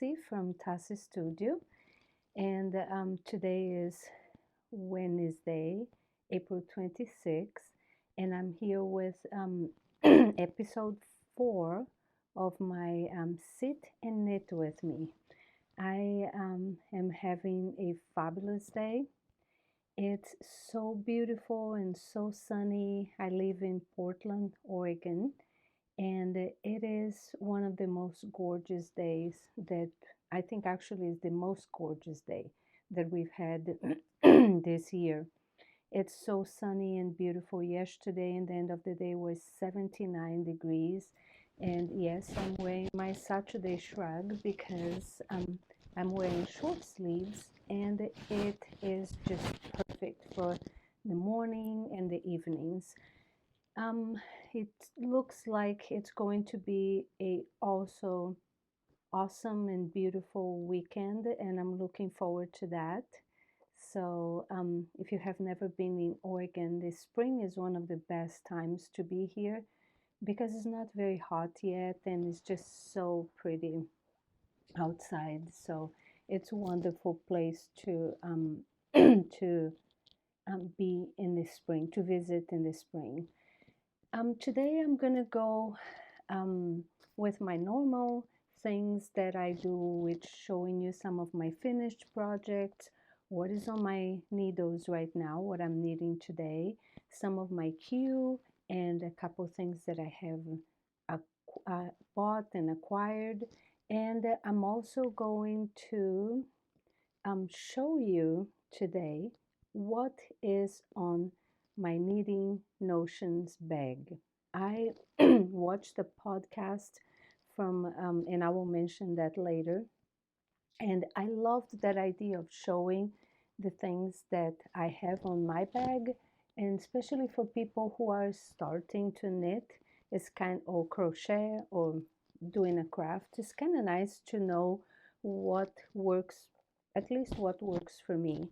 Taci from TaciStudio, and today is Wednesday, April 26th, and I'm here with episode 4 of my Sit and Knit with me. I am having a fabulous day. It's so beautiful and so sunny. I live in Portland, Oregon, and it is one of the most gorgeous days that I think actually is the most gorgeous day that we've had this year. It's so sunny and beautiful. Yesterday, and the end of the day was 79 degrees. And yes, I'm wearing my Saturday Shrug because I'm wearing short sleeves, and it is just perfect for the morning and the evenings. Um, it looks like it's going to be a also awesome and beautiful weekend, and I'm looking forward to that. So, if you have never been in Oregon, the spring is one of the best times to be here because it's not very hot yet and it's just so pretty outside. So, it's a wonderful place to to be in the spring, to visit in the spring. Today I'm gonna go with my normal things that I do, which showing you some of my finished projects, what is on my needles right now, what I'm knitting today, some of my queue, and a couple things that I have bought and acquired. And I'm also going to show you today what is on my Knitting Notions bag. I watched a podcast from, and I will mention that later. And I loved that idea of showing the things that I have on my bag, and especially for people who are starting to knit, it's or crochet or doing a craft. It's kind of nice to know what works, at least what works for me,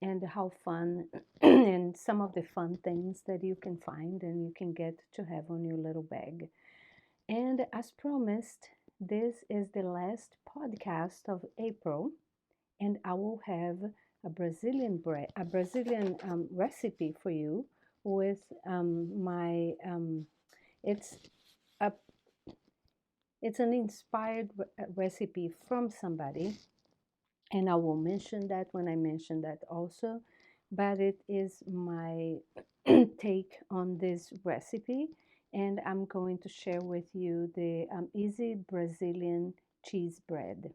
and how fun and some of the fun things that you can find and you can get to have on your little bag. And as promised, this is the last podcast of April, and I will have a Brazilian recipe for you with my it's a it's an inspired recipe from somebody, and I will mention that when I mention that also. But it is my take on this recipe, and I'm going to share with you the easy Brazilian cheese bread.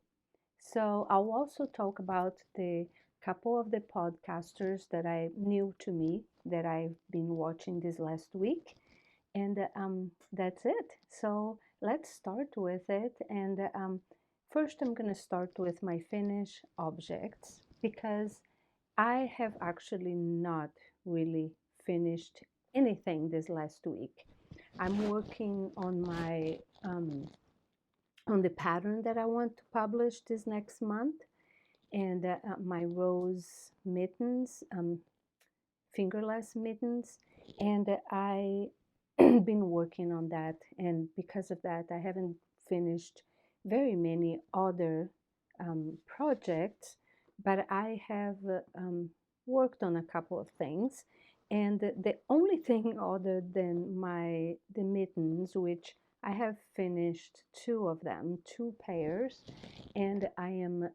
So I'll also talk about the couple of the podcasters that I new to me that I've been watching this last week, and that's it. So let's start with it. And first, I'm going to start with my finished objects because I have actually not really finished anything this last week. I'm working on my on the pattern that I want to publish this next month, and my Rose Mittens, fingerless mittens, and I been working on that, and because of that I haven't finished very many other projects, but I have worked on a couple of things, and the only thing other than the mittens, which I have finished two of them, two pairs, and I am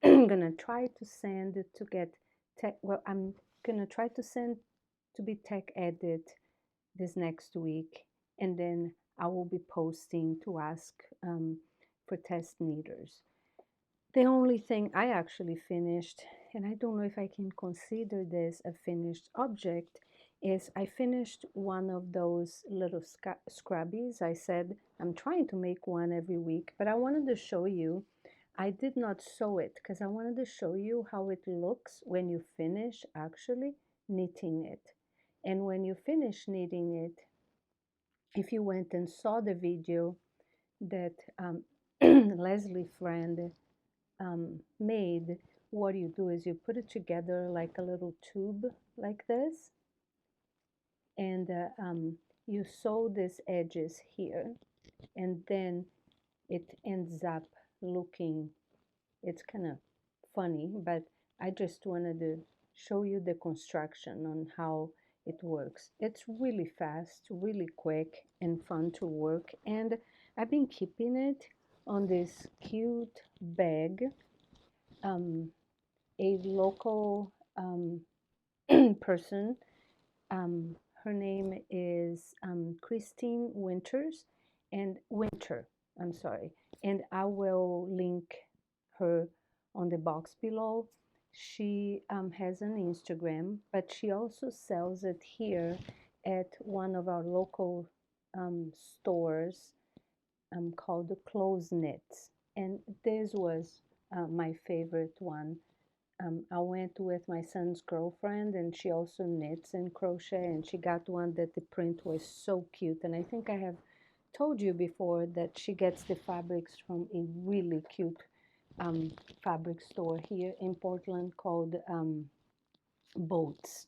gonna try to send to get I'm gonna try to send to be tech edit this next week, and then I will be posting to ask for test knitters. The only thing I actually finished, and I don't know if I can consider this a finished object, is I finished one of those little scrubbies. I said I'm trying to make one every week, but I wanted to show you. I did not sew it because I wanted to show you how it looks when you finish actually knitting it. And when you finish knitting it, if you went and saw the video that Leslie Friend made, what you do is you put it together like a little tube like this, and you sew these edges here, and then it ends up looking It's kind of funny, but I just wanted to show you the construction on how it works. It's really fast, really quick, and fun to work. And I've been keeping it on this cute bag. A local person, her name is Christine Winter, I'm sorry. And I will link her on the box below. She has an Instagram, but she also sells it here at one of our local stores called the Clothes Knits. And this was my favorite one. I went with my son's girlfriend, and she also knits and crochet, and she got one that the print was so cute. And I think I have told you before that she gets the fabrics from a really cute fabric store here in Portland called Boats.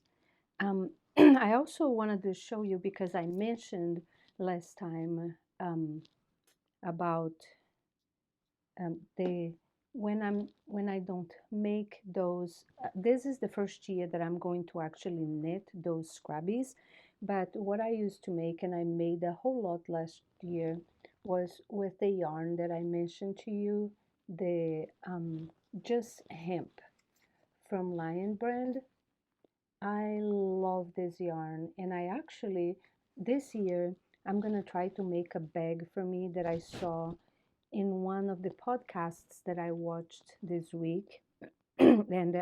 I also wanted to show you, because I mentioned last time about the when I don't make those. This is the first year that I'm going to actually knit those scrubbies. But what I used to make, and I made a whole lot last year, was with the yarn that I mentioned to you, the just hemp from Lion Brand. I love this yarn, and I actually this year I'm gonna try to make a bag for me that I saw in one of the podcasts that I watched this week. And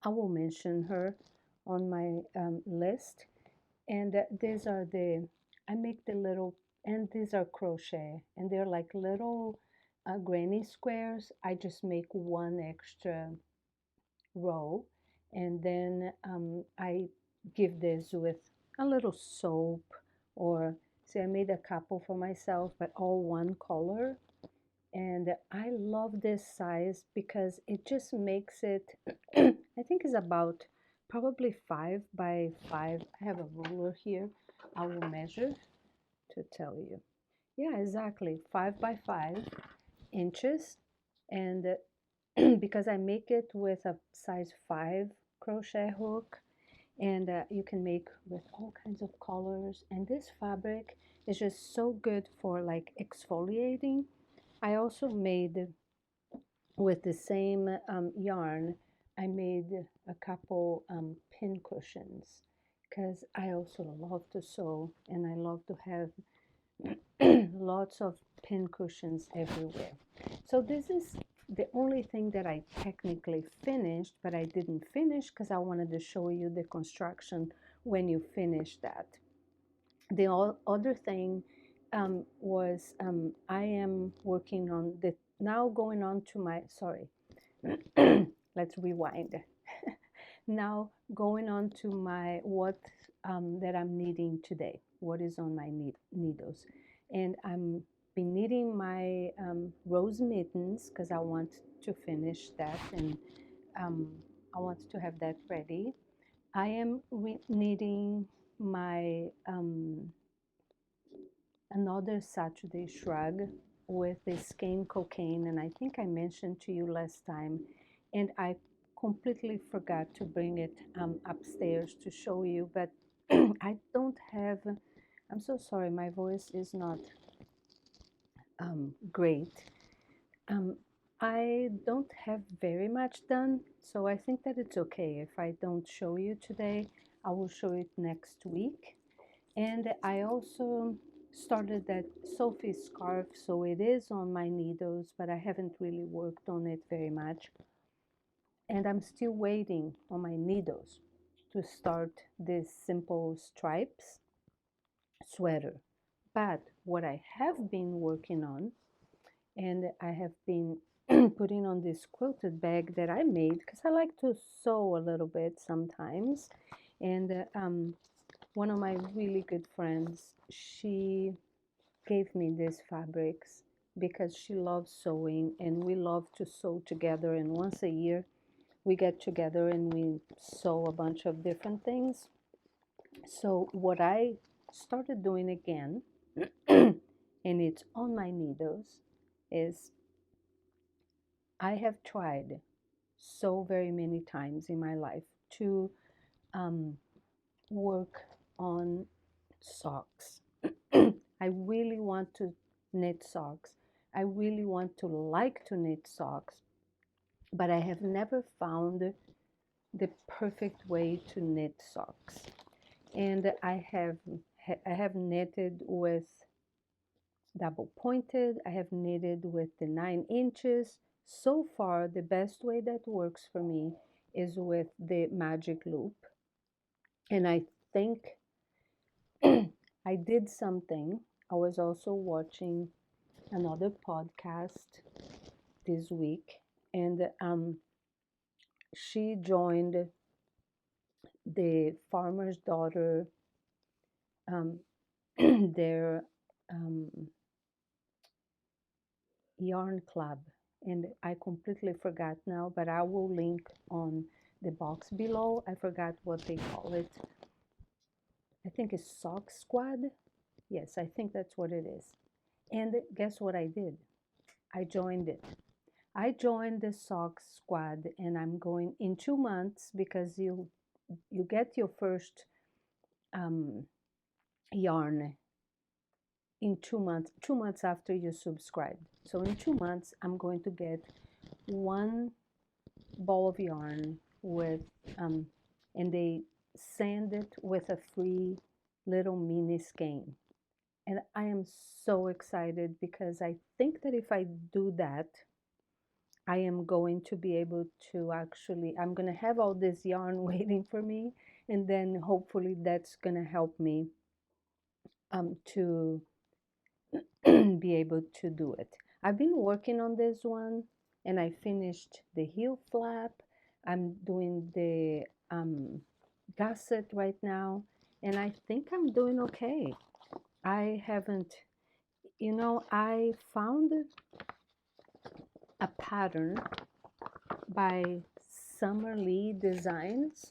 I will mention her on my list. And these are I make the little, and these are crochet, and they're like little granny squares. I just make one extra row, and then I give this with a little soap, or see, I made a couple for myself, but all one color. And I love this size because it just makes it, I think it's about probably 5 by 5. I have a ruler here. I will measure to tell you. Yeah, exactly, 5 by 5 inches. And because I make it with a size 5 crochet hook, and you can make with all kinds of colors. And this fabric is just so good for like exfoliating. I also made with the same yarn, I made a couple pin cushions, because I also love to sew, and I love to have lots of pin cushions everywhere. So this is the only thing that I technically finished, but I didn't finish because I wanted to show you the construction when you finish that. The other thing was I am working on the, now going on to my, sorry, let's rewind. Now going on to my, what that I'm knitting today, what is on my needles. And I'm been knitting my Rose Mittens, because I want to finish that, and I want to have that ready. I am knitting my another Saturday Shrug with the skein cocaine, and I think I mentioned to you last time, and I completely forgot to bring it upstairs to show you, but I don't have, I'm so sorry, my voice is not great. I don't have very much done, so I think that it's okay if I don't show you today. I will show it next week. And I also started that Sophie scarf, so it is on my needles, but I haven't really worked on it very much. And I'm still waiting on my needles to start this simple stripes sweater. But what I have been working on, and I have been putting on this quilted bag that I made, because I like to sew a little bit sometimes. And one of my really good friends, she gave me these fabrics because she loves sewing, and we love to sew together. And once a year, we get together and we sew a bunch of different things. So what I started doing again, and it's on my needles, is I have tried so very many times in my life to um, work on socks. I really want to knit socks. I really want to like to knit socks, but I have never found the perfect way to knit socks. And I have knitted with double pointed. I have knitted with the 9 inches. So far, the best way that works for me is with the magic loop. And I think I did something. I was also watching another podcast this week, and she joined the farmer's daughter, um, their um, yarn club, and I completely forgot now, but I will link on the box below. I forgot what they call it. I think it's Sock Squad. Yes, I think that's what it is. And guess what I did? I joined it. I joined the Sock Squad, and I'm going in 2 months because you get your first um, yarn in 2 months, 2 months after you subscribe. So in 2 months, I'm going to get one ball of yarn with, and they send it with a free little mini skein. And I am so excited because I think that if I do that, I am going to be able to actually, I'm going to have all this yarn waiting for me. And then hopefully that's going to help me to be able to do it. I've been working on this one and I finished the heel flap. I'm doing the gusset right now and I think I'm doing okay. I haven't, I found a pattern by Summer Lee Designs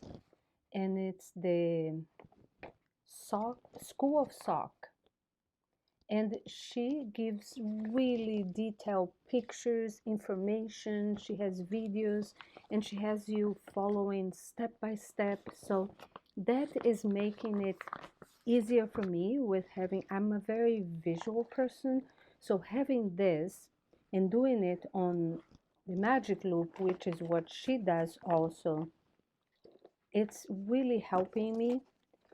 and it's the School of Sock. And she gives really detailed pictures, information. She has videos and she has you following step by step. So that is making it easier for me with I'm a very visual person. So having this and doing it on the magic loop, which is what she does also, it's really helping me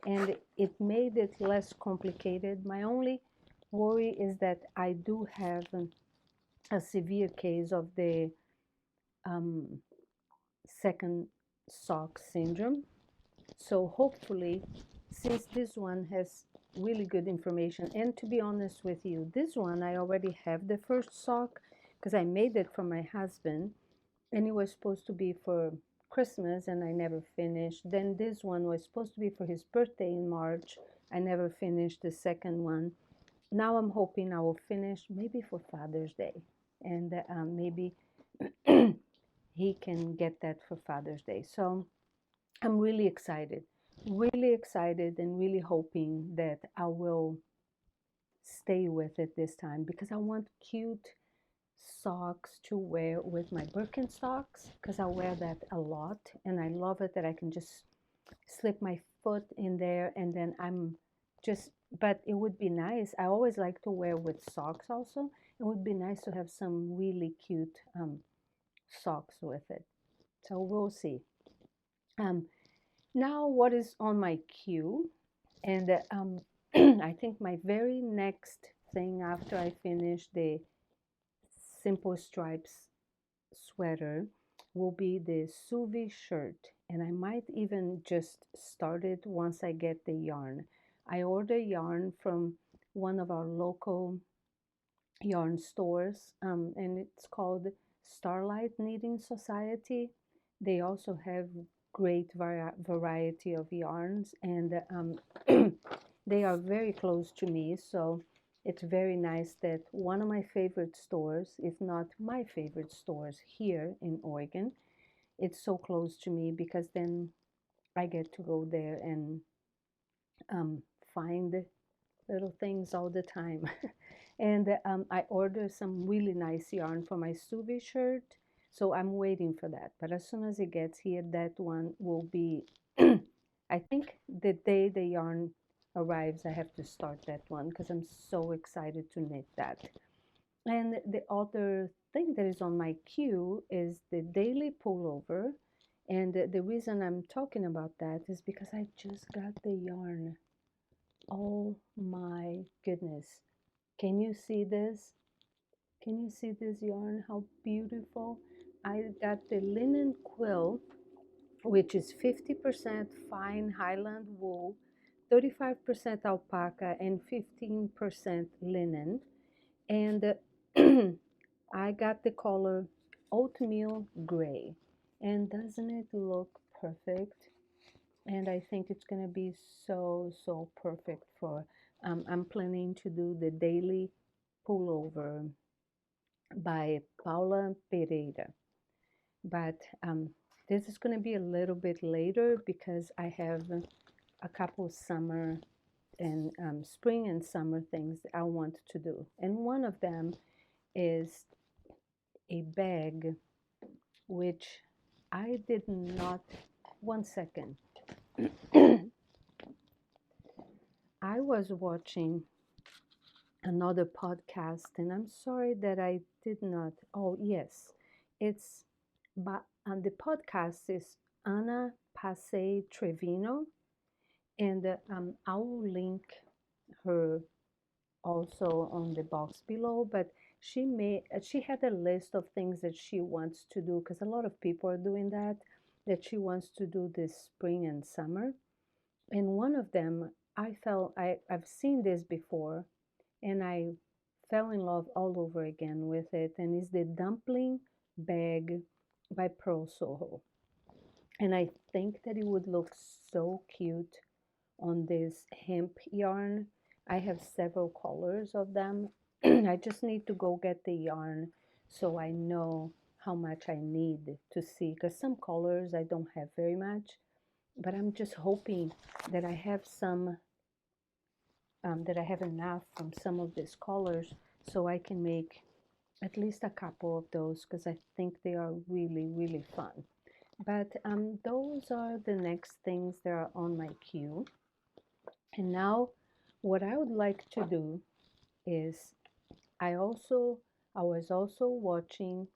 and it made it less complicated. My only worry is that I do have a severe case of the um, second sock syndrome. So hopefully, since this one has really good information, and to be honest with you, this one I already have the first sock because I made it for my husband and it was supposed to be for Christmas and I never finished. Then this one was supposed to be for his birthday in March. I never finished the second one. Now I'm hoping I will finish maybe for Father's Day and maybe he can get that for Father's Day. So I'm really excited and really hoping that I will stay with it this time because I want cute socks to wear with my Birkenstocks because I wear that a lot and I love it that I can just slip my foot in there and then but it would be nice. I always like to wear with socks also. It would be nice to have some really cute socks with it. So we'll see. Now what is on my queue? And I think my very next thing after I finish the Simple Stripes sweater will be the Suvi shirt. And I might even just start it once I get the yarn. I order yarn from one of our local yarn stores, and it's called Starlight Knitting Society. They also have great variety of yarns, and they are very close to me, so it's very nice that one of my favorite stores, if not my favorite stores here in Oregon, it's so close to me because then I get to go there and find little things all the time. And I ordered some really nice yarn for my Suvi shirt. So I'm waiting for that. But as soon as it gets here, that one will be, I think the day the yarn arrives, I have to start that one because I'm so excited to knit that. And the other thing that is on my queue is the daily pullover. And the reason I'm talking about that is because I just got the yarn. Oh my goodness. Can you see this? Can you see this yarn? How beautiful. I got the linen quill, which is 50% fine Highland wool, 35% alpaca, and 15% linen. And I got the color oatmeal gray. And doesn't it look perfect? And I think it's going to be so perfect for, I'm planning to do the daily pullover by Paula Pereira. But this is going to be a little bit later because I have a couple summer and spring and summer things I want to do. And one of them is a bag, which I did not, one second. I was watching another podcast, and I'm sorry that I did not. Oh, yes, it's, but the podcast is Ana Pace Trevino, and I'll link her also on the box below. But she had a list of things that she wants to do because a lot of people are doing that she wants to do this spring and summer. And one of them, I've seen this before, and I fell in love all over again with it, and it's the dumpling bag by Pearl Soho. And I think that it would look so cute on this hemp yarn. I have several colors of them. I just need to go get the yarn so I know how much I need to see, because some colors I don't have very much, but I'm just hoping that I have some, that I have enough from some of these colors so I can make at least a couple of those, because I think they are really fun. But those are the next things that are on my queue. And now what I would like to do is I was also watching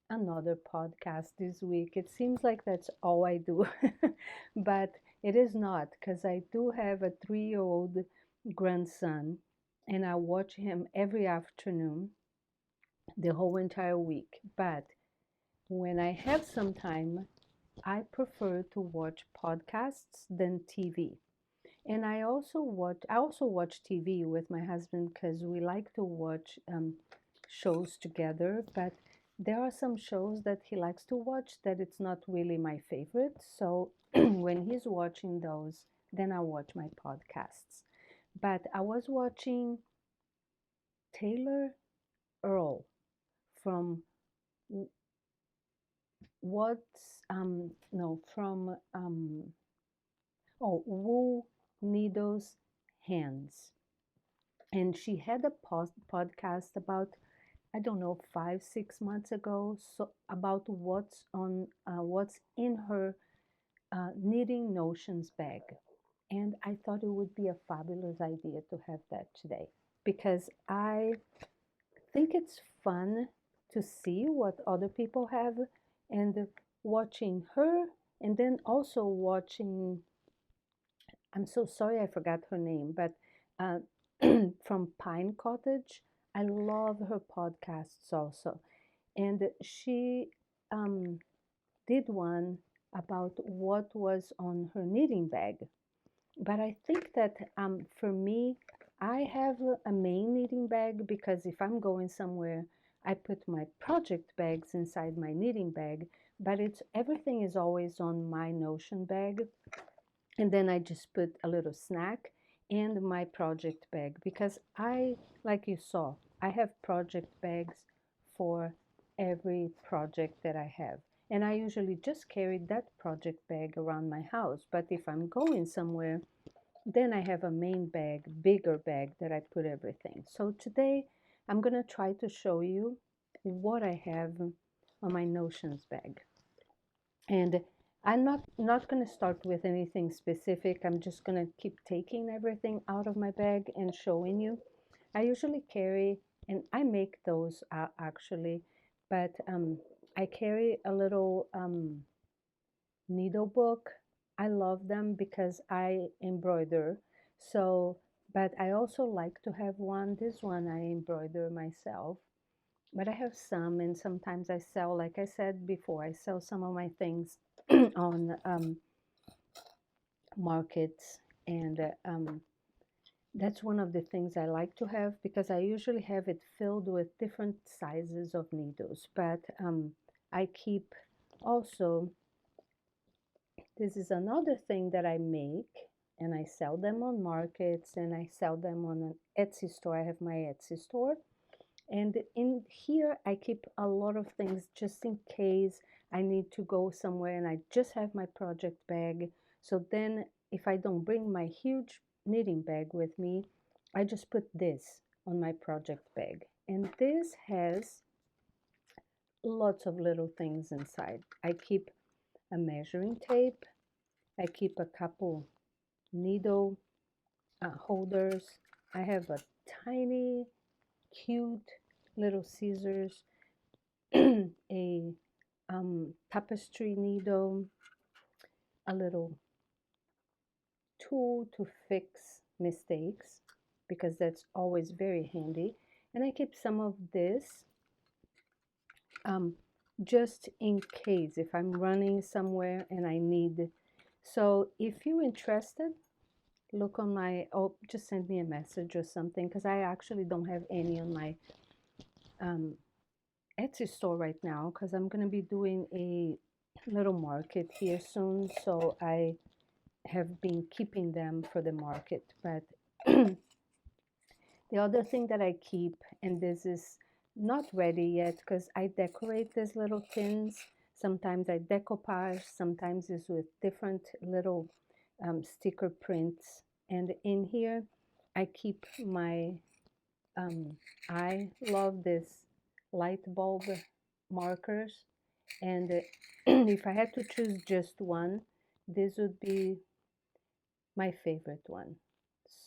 another podcast this week. It seems like that's all I do, but it is not, because I do have a 3-year-old grandson, and I watch him every afternoon the whole entire week. But when I have some time, I prefer to watch podcasts than TV. And I also watch TV with my husband because we like to watch shows together. But there are some shows that he likes to watch that it's not really my favorite. So when he's watching those, then I watch my podcasts. But I was watching Taylor Earl from what's no from Wool Needles Hands, and she had a podcast about, I don't know, 5 6 months ago, so about what's in her knitting notions bag. And I thought it would be a fabulous idea to have that today, because I think it's fun to see what other people have, and watching her, and then also watching, I'm so sorry I forgot her name, but uh, from Pine Cottage. I love her podcasts also. And she did one about what was on her knitting bag. But I think that for me, I have a main knitting bag, because if I'm going somewhere, I put my project bags inside my knitting bag, but everything is always on my Notion bag. And then I just put a little snack and my project bag, because like you saw, I have project bags for every project that I have. And I usually just carry that project bag around my house. But if I'm going somewhere, then I have a main bag, bigger bag, that I put everything. So today I'm going to try to show you what I have on my notions bag. And I'm not going to start with anything specific. I'm just going to keep taking everything out of my bag and showing you. I usually carry, and I make those actually, but I carry a little needle book. I love them because I embroider. So, but I also like to have one. This one I embroider myself. But I have some, and sometimes I sell, like I said before, I sell some of my things on markets, and that's one of the things I like to have because I usually have it filled with different sizes of needles. But I keep also, this is another thing that I make, and I sell them on markets, and I sell them on an Etsy store. I have my Etsy store. And in here, I keep a lot of things just in case I need to go somewhere and I just have my project bag. So then if I don't bring my huge knitting bag with me, I just put this on my project bag. And this has lots of little things inside. I keep a measuring tape. I keep a couple needle holders. I have a tiny, cute little scissors, a tapestry needle, a little tool to fix mistakes because that's always very handy. And I keep some of this just in case if I'm running somewhere and I need. So if you're interested, look on my, just send me a message or something because I actually don't have any on my Etsy store right now because I'm going to be doing a little market here soon. So I have been keeping them for the market. But the other thing that I keep, and this is not ready yet because I decorate these little tins. Sometimes I decoupage, sometimes it's with different little sticker prints. And in here, I keep my, I love this light bulb markers. And if I had to choose just one, this would be my favorite one.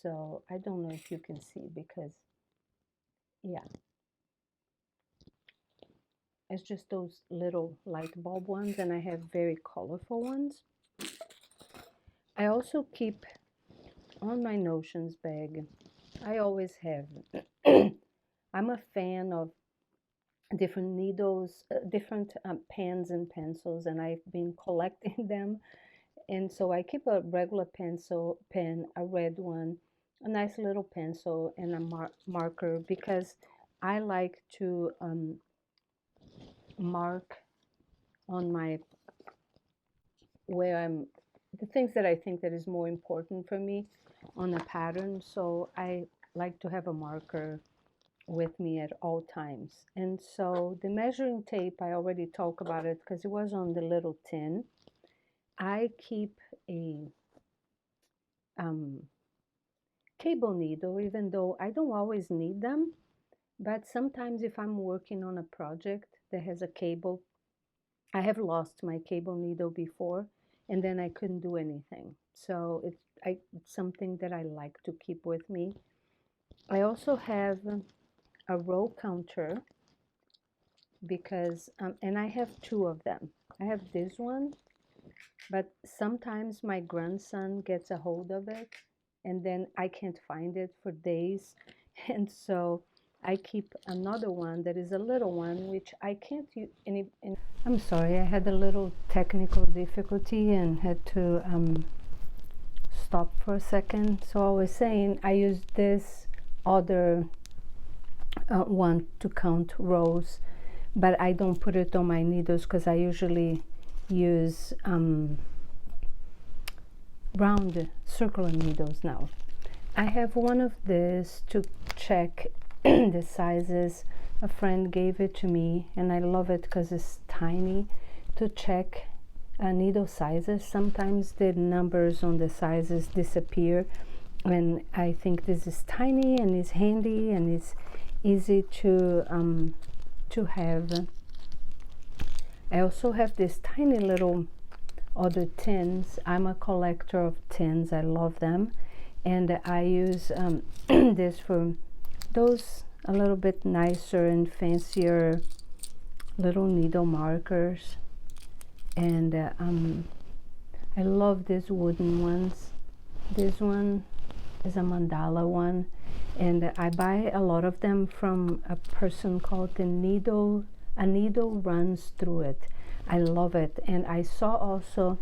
So I don't know if you can see because, yeah, it's just those little light bulb ones, and I have very colorful ones. I also keep on my notions bag, I always have, I'm a fan of different needles, different pens and pencils, and I've been collecting them. And so I keep a regular pen, a red one, a nice little pencil, and a marker because I like to mark on my, the things that I think that is more important for me on a pattern. So I like to have a marker with me at all times. And so the measuring tape, I already talked about it because it was on the little tin. I keep a cable needle, even though I don't always need them. But sometimes if I'm working on a project that has a cable, I have lost my cable needle before, and then I couldn't do anything. So it's something that I like to keep with me. I also have a row counter because, and I have two of them. I have this one, but sometimes my grandson gets a hold of it, and then I can't find it for days. And so I keep another one that is a little one, which I can't use any. I'm sorry, I had a little technical difficulty and had to stop for a second. So I was saying I use this other one to count rows, but I don't put it on my needles because I usually use round circular needles now. I have one of this to check the sizes. A friend gave it to me and I love it because it's tiny to check needle sizes. Sometimes the numbers on the sizes disappear, and I think this is tiny and it's handy and it's easy to have I also have this tiny little other tins. I'm a collector of tins. I love them. And I use this for those a little bit nicer and fancier little needle markers. And I love these wooden ones. This one is a mandala one, and I buy a lot of them from a person called A Needle Runs Through It. I love it. And I saw also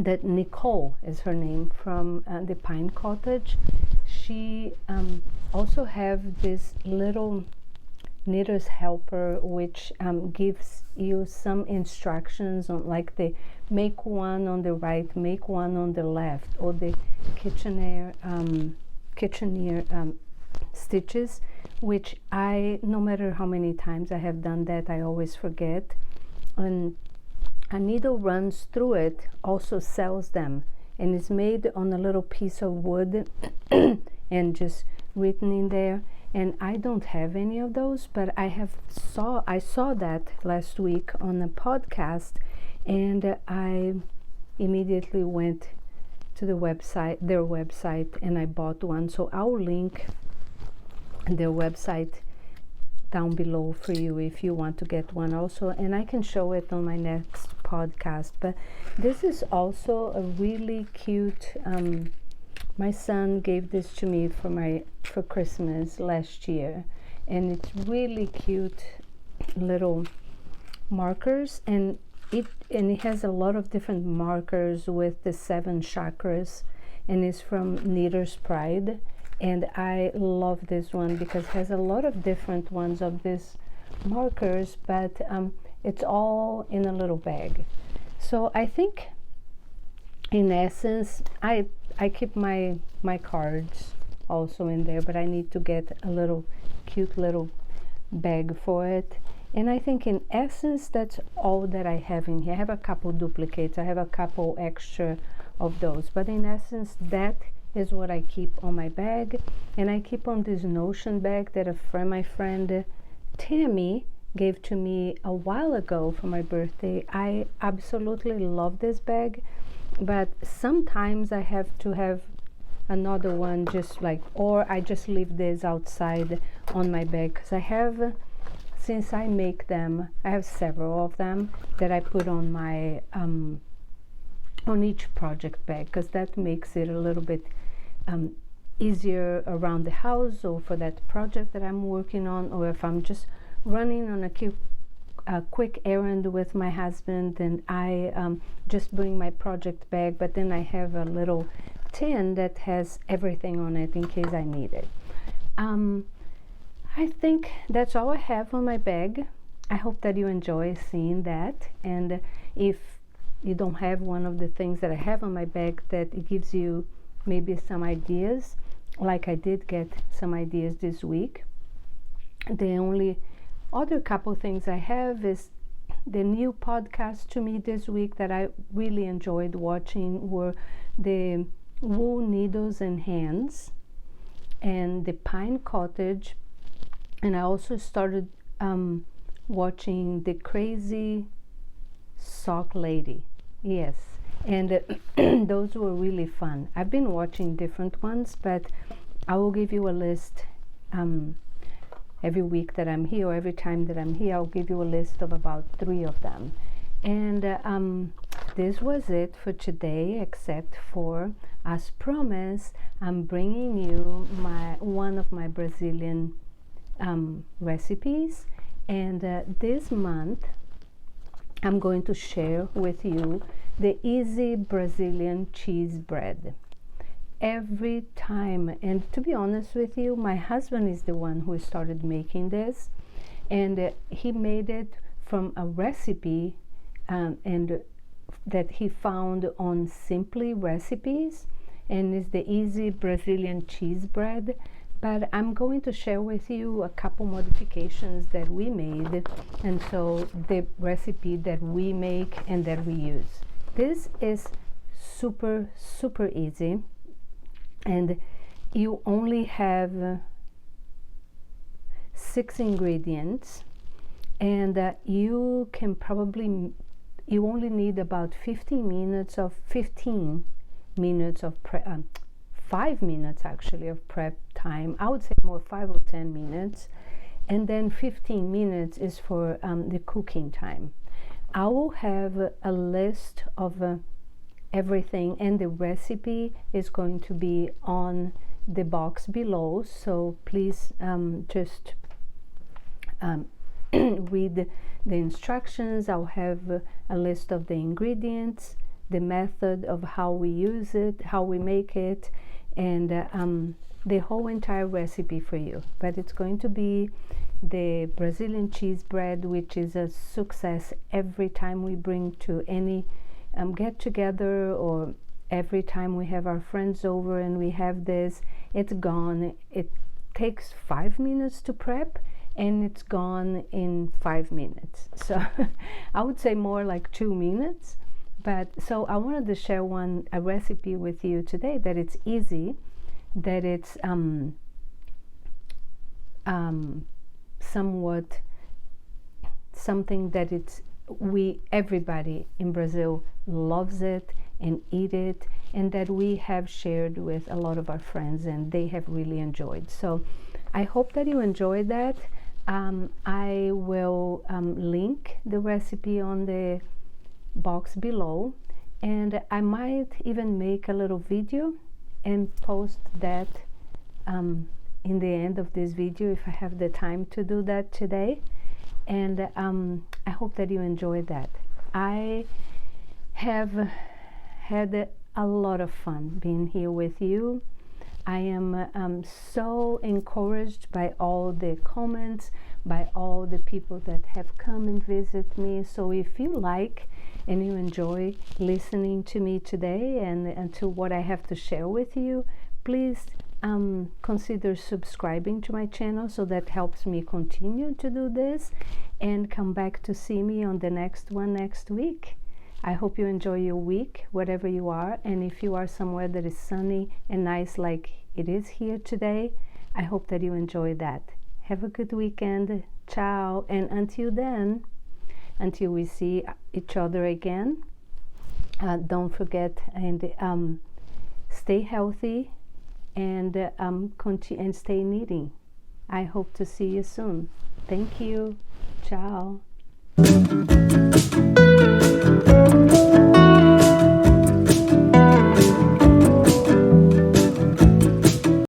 that Nicole is her name, from the Pine Cottage. She also have this little knitter's helper, which gives you some instructions on, like, the make one on the right, make one on the left, or the Kitchener stitches, which no matter how many times I have done that, I always forget. And A Needle Runs Through It also sells them, and it's made on a little piece of wood and just written in there. And I don't have any of those, but I saw that last week on a podcast, and I immediately went to their website, and I bought one. So I'll link their website down below for you if you want to get one also, and I can show it on my next podcast. But this is also a really cute, my son gave this to me for Christmas last year, and it's really cute little markers, and it has a lot of different markers with the 7 chakras, and it's from Knitter's Pride. And I love this one because it has a lot of different ones of these markers, but it's all in a little bag. So I think, in essence, I keep my cards also in there, but I need to get a little cute little bag for it. And I think, in essence, that's all that I have in here. I have a couple duplicates. I have a couple extra of those, but in essence, that is what I keep on my bag. And I keep on this Notion bag that my friend Tammy gave to me a while ago for my birthday. I absolutely love this bag, but sometimes I have to have another one, or I just leave this outside on my bag, because since I make them, I have several of them that I put on my on each project bag, because that makes it a little bit easier around the house, or for that project that I'm working on, or if I'm just running on a quick errand with my husband, and I just bring my project bag, but then I have a little tin that has everything on it in case I need it. I think that's all I have on my bag. I hope that you enjoy seeing that, and if you don't have one of the things that I have on my bag, that it gives you maybe some ideas, like I did get some ideas this week. The only other couple things I have is the new podcast to me this week that I really enjoyed watching were the Wool Needles and Hands and the Pine Cottage, and I also started watching the Crazy Sock Lady. Yes, and those were really fun. I've been watching different ones, but I will give you a list every week that I'm here, or every time that I'm here. I'll give you a list of about 3 of them. And this was it for today, except for, as promised, I'm bringing you one of my Brazilian recipes, and this month I'm going to share with you the easy Brazilian cheese bread. Every time, and to be honest with you, my husband is the one who started making this, and he made it from a recipe and that he found on Simply Recipes, and it's the easy Brazilian cheese bread. But I'm going to share with you a couple modifications that we made, and so the recipe that we make and that we use. This is super, super easy, and you only have 6 ingredients. And you only need about 15 minutes of 5 minutes actually of prep time. I would say more 5 or 10 minutes, and then 15 minutes is for the cooking time. I will have a list of everything, and the recipe is going to be on the box below, so please just read the instructions. I'll have a list of the ingredients, the method of how we use it, how we make it, and the whole entire recipe for you. But it's going to be the Brazilian cheese bread, which is a success every time we bring to any get together, or every time we have our friends over and we have this. It's gone. It takes 5 minutes to prep, and it's gone in 5 minutes. So I would say more like 2 minutes. But so I wanted to share a recipe with you today that it's easy, that it's somewhat something that everybody in Brazil loves it and eat it, and that we have shared with a lot of our friends and they have really enjoyed. So I hope that you enjoyed that. I will link the recipe on the box below, and I might even make a little video and post that in the end of this video if I have the time to do that today. And I hope that you enjoy that. I have had a lot of fun being here with you. I am so encouraged by all the comments, by all the people that have come and visit me. So if you like and you enjoy listening to me today and to what I have to share with you, please consider subscribing to my channel, so that helps me continue to do this, and come back to see me on the next one next week. I hope you enjoy your week wherever you are, and if you are somewhere that is sunny and nice like it is here today, I hope that you enjoy that. Have a good weekend. Ciao. And until then, until we see each other again, don't forget and stay healthy and and stay knitting. I hope to see you soon. Thank you. Ciao.